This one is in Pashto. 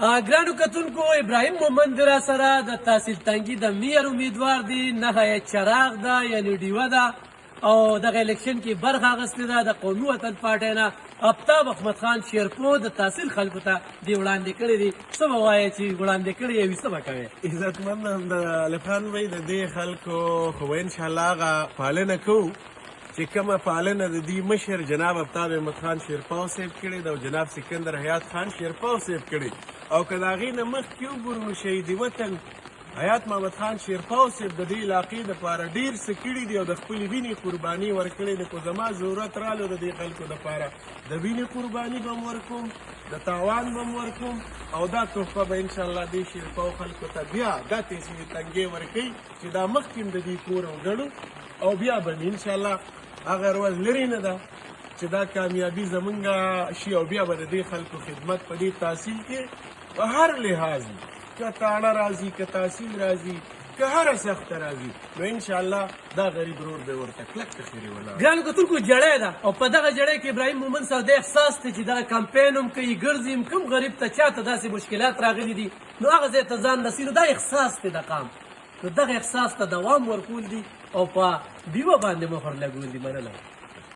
ګرانو کتونکو ابراهیم مومند را سره د تحصیل تنګي د میر امیدوار دی نهایت چراغ ده یعنی ډیوه ده او دغه الیکشن کې برخه اخیستې ده د قومي وطن پارټۍ نه آفتاب احمد خان شیرپو د تحصیل خلکو ته دې وړاندې کړی دي څه به وایې چې وړاندې کړی یې وي څه به کوې عزتمند الف خان بھائی د دې خلکو خو انشاءالله هغه پالنه کوو چې کومه پالنه د دې مشر جناب آفتاب احمد خان شیرپو صاحب کړې ده او جناب سکندر حیات خان شیرپو صاحب کړې او که د هغې نه مخکې وګورو شهید وطن حیات محمد خان شیرپو صاحب د دې علاقې دپاره ډېر څه کړي دي او د خپلې وینې قرباني ورکړې ده. خو زما ضرورت رالو د دې خلکو دپاره د وینې قرباني به م ورکوم، د تاوان به م ورکوم او دا تحفه به انشاءالله دې شیرپو خلکو ته بیا دا تحصیل تنګې ورکوي چې دا مخکې هم د دې کور وګڼو او بیا به مې انشاءالله هغه ورځ لرې نه ده چې دا کامیابي زمونږ شي او بیا به د دې خلکو خدمت په دې تحصیل کې په هر لحاظ که تاړه راځي که تحصیل راځي که هره سخته راځي نو انشاءالله دا غریب رور به ورته کلک تخیرې ولاړ. ګرانو کتونکو جړی ده او په دغه جړی کې ابراهیم مومند صاحب د احساس دی چې دغه کمپین هم کوي ګرځي هم کوم غریب ته چاته داسې مشکلات راغلي دي نو هغه ځای ته ځان رسي نو دا احساس دی د قام نو دغه احساس ته دوام ورکول دي او په ډیوه باندې مهر لګول دي. مننه.